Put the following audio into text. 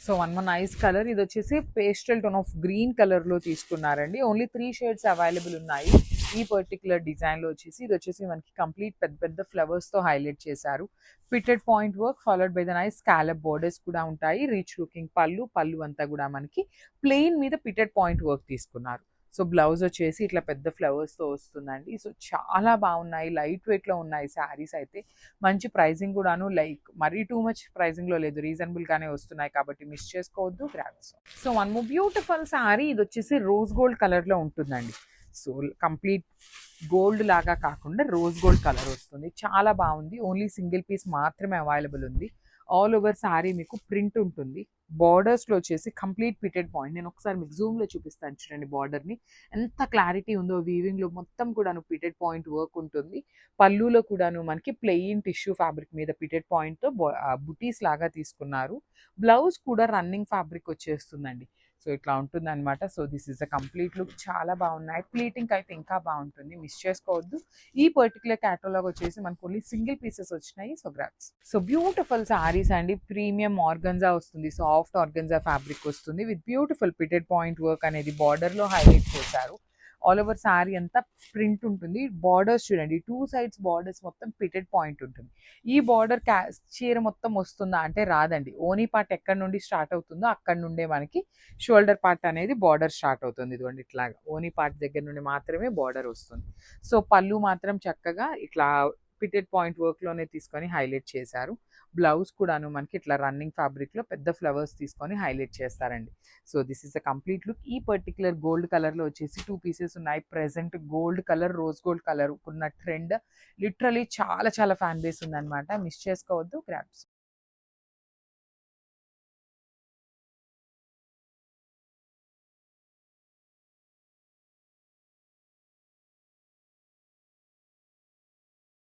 So one more nice colour, ఇది వచ్చేసి pastel tone of green colour లో తీసుకున్నారండి. ఓన్లీ 3 షేడ్స్ అవైలబుల్ ఉన్నాయి ఈ పర్టికులర్ డిజైన్ లో వచ్చేసి. ఇది వచ్చేసి మనకి కంప్లీట్ పెద్ద పెద్ద ఫ్లవర్స్ తో హైలైట్ చేశారు. Pitted point work followed by the nice scallop borders కూడా ఉంటాయి. రిచ్ లుకింగ్ పళ్ళు అంతా కూడా మనకి ప్లెయిన్ మీద పిటెడ్ పాయింట్ వర్క్ తీసుకున్నారు. సో బ్లౌజ్ వచ్చేసి ఇట్లా పెద్ద ఫ్లవర్స్ తో వస్తుందండి. సో చాలా బాగున్నాయి, లైట్ వెయిట్ లో ఉన్నాయి శారీస్ అయితే. మంచి ప్రైజింగ్ కూడాను, లైక్ మరీ టూ మచ్ ప్రైజింగ్ లో లేదు, రీజనబుల్ గానే వస్తున్నాయి కాబట్టి మిస్ చేసుకోవద్దు, grabs. So one more beautiful sari, ఇది వచ్చేసి రోజ్ గోల్డ్ కలర్ లో ఉంటుందండి. సో కంప్లీట్ గోల్డ్ లాగా కాకుండా రోజ్ గోల్డ్ కలర్ వస్తుంది, చాలా బాగుంది. ఓన్లీ సింగిల్ పీస్ మాత్రమే అవైలబుల్ ఉంది. ఆల్ ఓవర్ శారీ మీకు ప్రింట్ ఉంటుంది. బార్డర్స్ లో వచ్చేసి కంప్లీట్ పిటెడ్ పాయింట్, నేను ఒకసారి మీకు జూమ్ లో చూపిస్తాను చూడండి బార్డర్ ని, ఎంత క్లారిటీ ఉందో. వీవింగ్ లో మొత్తం కూడాను పిటెడ్ పాయింట్ వర్క్ ఉంటుంది. పళ్ళులో కూడాను మనకి ప్లెయిన్ టిష్యూ ఫ్యాబ్రిక్ మీద పిటెడ్ పాయింట్ తో బుటీస్ లాగా తీసుకున్నారు. బ్లౌజ్ కూడా రన్నింగ్ ఫ్యాబ్రిక్ వచ్చేస్తుందండి. సో ఇట్లా ఉంటుంది అనమాట. So this is a complete look, చాలా బాగున్నాయి. ప్లీటింగ్ అయితే ఇంకా బాగుంటుంది, మిస్ చేసుకోవద్దు. ఈ పర్టికులర్ క్యాటలాగ్ వచ్చేసి మనకు ఓన్లీ సింగిల్ పీసెస్ వచ్చినాయి. So grasp. So beautiful saris అండి, ప్రీమియం ఆర్గన్జా వస్తుంది, సాఫ్ట్ ఆర్గన్జా ఫ్యాబ్రిక్ వస్తుంది విత్ బ్యూటిఫుల్ పిటెడ్ పాయింట్ వర్క్ అనేది బార్డర్ లో హైలైట్ చేశారు. ఆల్ ఓవర్ శారీ అంతా ప్రింట్ ఉంటుంది. బార్డర్స్ చూడండి, టూ సైడ్స్ బార్డర్స్ మొత్తం పిటెడ్ పాయింట్ ఉంటుంది. ఈ బార్డర్ చీర మొత్తం వస్తుందా అంటే రాదండి. ఓనీ పార్ట్ ఎక్కడ నుండి స్టార్ట్ అవుతుందో అక్కడ నుండే మనకి షోల్డర్ పార్ట్ అనేది బార్డర్ స్టార్ట్ అవుతుంది. ఇదిగోండి ఇట్లాగా ఓనీ పార్ట్ దగ్గర నుండి మాత్రమే బార్డర్ వస్తుంది. సో పళ్ళు మాత్రం చక్కగా ఇట్లా పిటెడ్ పాయింట్ వర్క్ లోనే తీసుకొని హైలైట్ చేశారు. బ్లౌజ్ కూడాను మనకి ఇట్లా రన్నింగ్ ఫ్యాబ్రిక్ లో పెద్ద ఫ్లవర్స్ తీసుకొని హైలైట్ చేస్తారండి. So this is the complete look. ఈ పర్టికులర్ గోల్డ్ కలర్ లో వచ్చేసి 2 పీసెస్ ఉన్నాయి. Present gold colour, rose gold colour ఉన్న ట్రెండ్ లిటరలీ చాలా చాలా ఫ్యాన్ బేస్ ఉందన్నమాట, మిస్ చేసుకోవద్దు, గ్రాబ్స్.